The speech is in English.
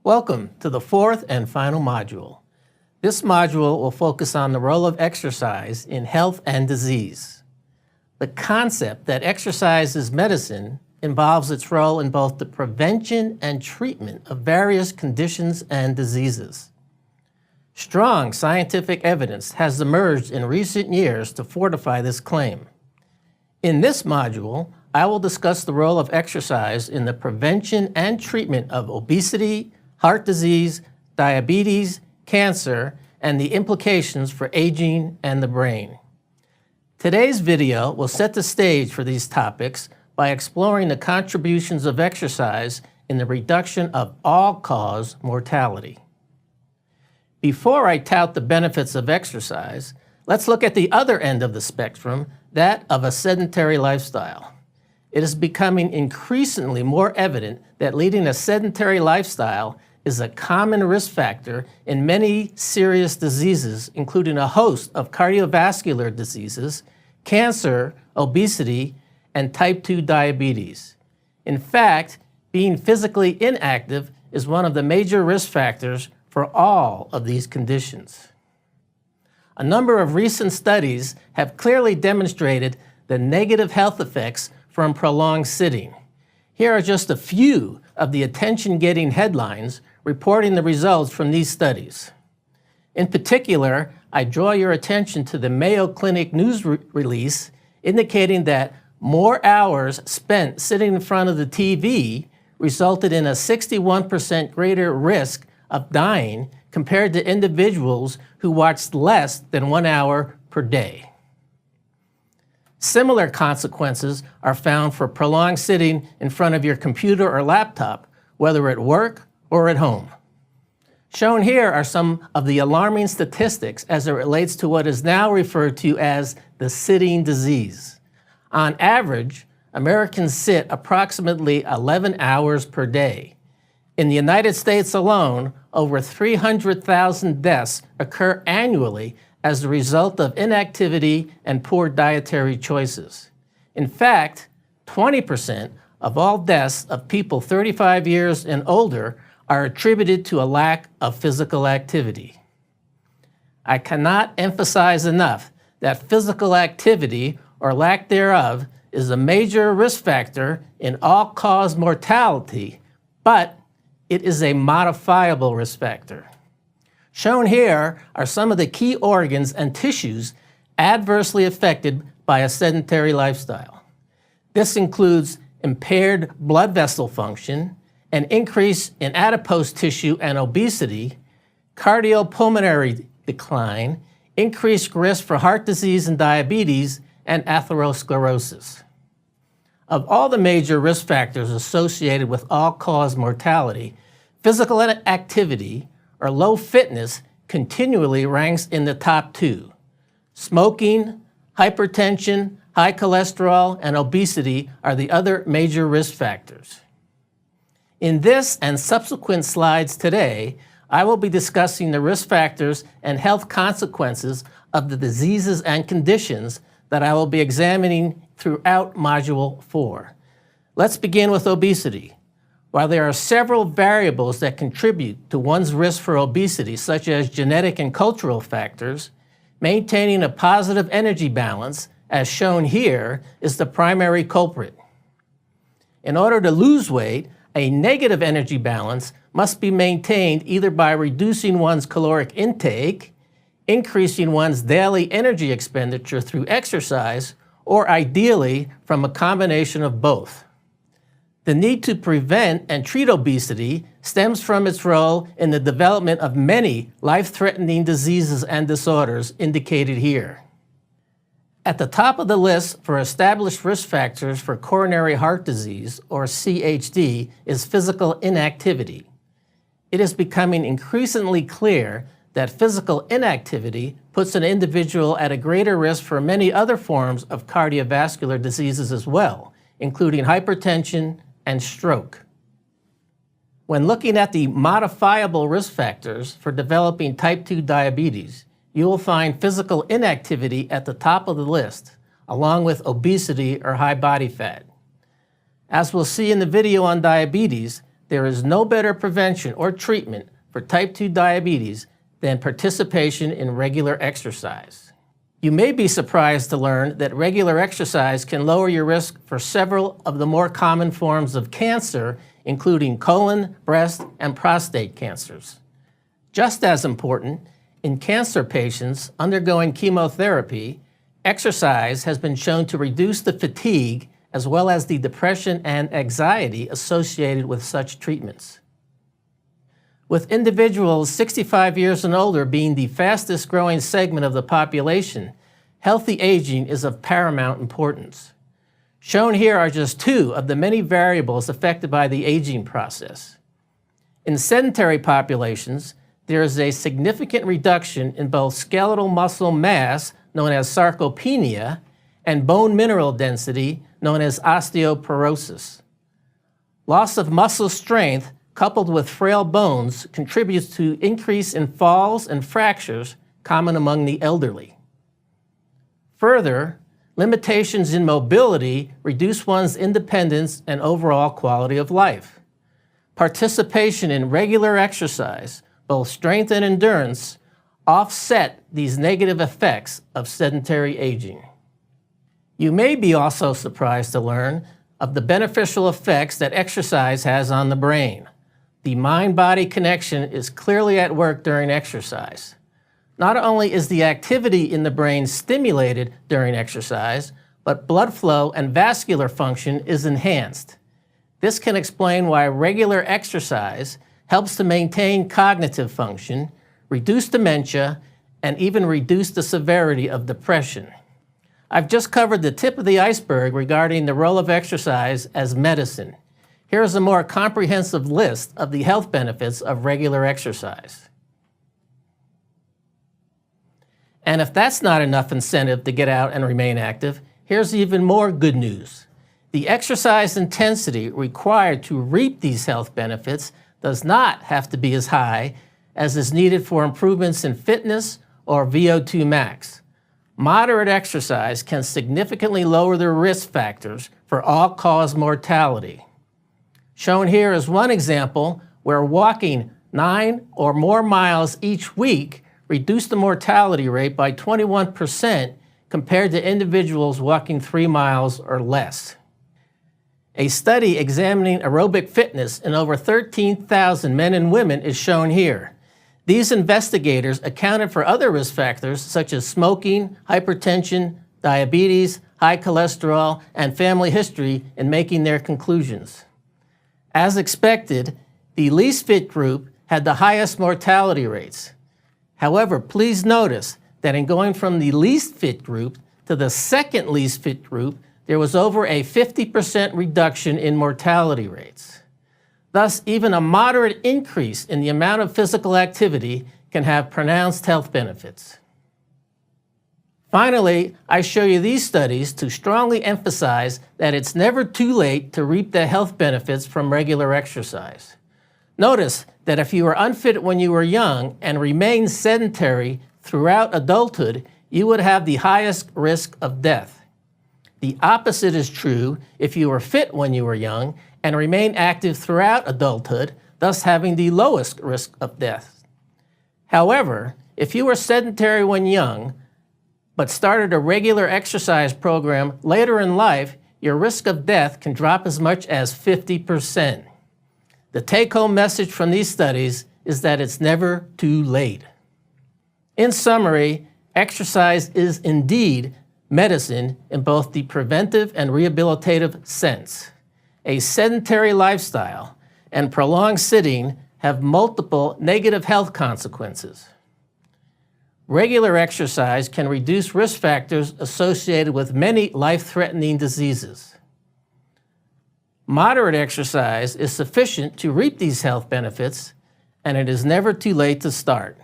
Welcome to the fourth and final module. This module will focus on the role of exercise in health and disease. The concept that exercise is medicine involves its role in both the prevention and treatment of various conditions and diseases. Strong scientific evidence has emerged in recent years to fortify this claim. In this module, I will discuss the role of exercise in the prevention and treatment of obesity, heart disease, diabetes, cancer, and the implications for aging and the brain. Today's video will set the stage for these topics by exploring the contributions of exercise in the reduction of all-cause mortality. Before I tout the benefits of exercise, let's look at the other end of the spectrum, that of a sedentary lifestyle. It is becoming increasingly more evident that leading a sedentary lifestyle is a common risk factor in many serious diseases, including a host of cardiovascular diseases, cancer, obesity, and type 2 diabetes. In fact, being physically inactive is one of the major risk factors for all of these conditions. A number of recent studies have clearly demonstrated the negative health effects from prolonged sitting. Here are just a few of the attention-getting headlines reporting the results from these studies. In particular, I draw your attention to the Mayo Clinic news release indicating that more hours spent sitting in front of the TV resulted in a 61% greater risk of dying compared to individuals who watched less than 1 hour per day. Similar consequences are found for prolonged sitting in front of your computer or laptop, whether at work or at home. Shown here are some of the alarming statistics as it relates to what is now referred to as the sitting disease. On average, Americans sit approximately 11 hours per day. In the United States alone, over 300,000 deaths occur annually as a result of inactivity and poor dietary choices. In fact, 20% of all deaths of people 35 years and older are attributed to a lack of physical activity. I cannot emphasize enough that physical activity, or lack thereof, is a major risk factor in all-cause mortality, but it is a modifiable risk factor. Shown here are some of the key organs and tissues adversely affected by a sedentary lifestyle. This includes impaired blood vessel function, an increase in adipose tissue and obesity, cardiopulmonary decline, increased risk for heart disease and diabetes, and atherosclerosis. Of all the major risk factors associated with all-cause mortality, physical activity, or low fitness, continually ranks in the top two. Smoking, hypertension, high cholesterol, and obesity are the other major risk factors. In this and subsequent slides today, I will be discussing the risk factors and health consequences of the diseases and conditions that I will be examining throughout Module 4. Let's begin with obesity. While there are several variables that contribute to one's risk for obesity, such as genetic and cultural factors, maintaining a positive energy balance, as shown here, is the primary culprit. In order to lose weight, a negative energy balance must be maintained either by reducing one's caloric intake, increasing one's daily energy expenditure through exercise, or ideally from a combination of both. The need to prevent and treat obesity stems from its role in the development of many life-threatening diseases and disorders indicated here. At the top of the list for established risk factors for coronary heart disease, or CHD, is physical inactivity. It is becoming increasingly clear that physical inactivity puts an individual at a greater risk for many other forms of cardiovascular diseases as well, including hypertension and stroke. When looking at the modifiable risk factors for developing type 2 diabetes, you will find physical inactivity at the top of the list, along with obesity or high body fat. As we'll see in the video on diabetes, there is no better prevention or treatment for type 2 diabetes than participation in regular exercise. You may be surprised to learn that regular exercise can lower your risk for several of the more common forms of cancer, including colon, breast, and prostate cancers. Just as important, in cancer patients undergoing chemotherapy, exercise has been shown to reduce the fatigue as well as the depression and anxiety associated with such treatments. With individuals 65 years and older being the fastest growing segment of the population, healthy aging is of paramount importance. Shown here are just two of the many variables affected by the aging process. In sedentary populations, there is a significant reduction in both skeletal muscle mass, known as sarcopenia, and bone mineral density, known as osteoporosis. Loss of muscle strength coupled with frail bones contributes to increase in falls and fractures common among the elderly. Further, limitations in mobility reduce one's independence and overall quality of life. Participation in regular exercise, both strength and endurance, offset these negative effects of sedentary aging. You may be also surprised to learn of the beneficial effects that exercise has on the brain. The mind-body connection is clearly at work during exercise. Not only is the activity in the brain stimulated during exercise, but blood flow and vascular function is enhanced. This can explain why regular exercise helps to maintain cognitive function, reduce dementia, and even reduce the severity of depression. I've just covered the tip of the iceberg regarding the role of exercise as medicine. Here is a more comprehensive list of the health benefits of regular exercise. And if that's not enough incentive to get out and remain active, here's even more good news. The exercise intensity required to reap these health benefits does not have to be as high as is needed for improvements in fitness or VO2 max. Moderate exercise can significantly lower the risk factors for all-cause mortality. Shown here is one example where walking 9 or more miles each week reduced the mortality rate by 21% compared to individuals walking 3 miles or less. A study examining aerobic fitness in over 13,000 men and women is shown here. These investigators accounted for other risk factors such as smoking, hypertension, diabetes, high cholesterol, and family history in making their conclusions. As expected, the least fit group had the highest mortality rates. However, please notice that in going from the least fit group to the second least fit group, there was over a 50% reduction in mortality rates. Thus, even a moderate increase in the amount of physical activity can have pronounced health benefits. Finally, I show you these studies to strongly emphasize that it's never too late to reap the health benefits from regular exercise. Notice that if you were unfit when you were young and remained sedentary throughout adulthood, you would have the highest risk of death. The opposite is true if you were fit when you were young and remained active throughout adulthood, thus having the lowest risk of death. However, if you were sedentary when young, but started a regular exercise program later in life, your risk of death can drop as much as 50%. The take-home message from these studies is that it's never too late. In summary, exercise is indeed medicine in both the preventive and rehabilitative sense. A sedentary lifestyle and prolonged sitting have multiple negative health consequences. Regular exercise can reduce risk factors associated with many life-threatening diseases. Moderate exercise is sufficient to reap these health benefits, and it is never too late to start.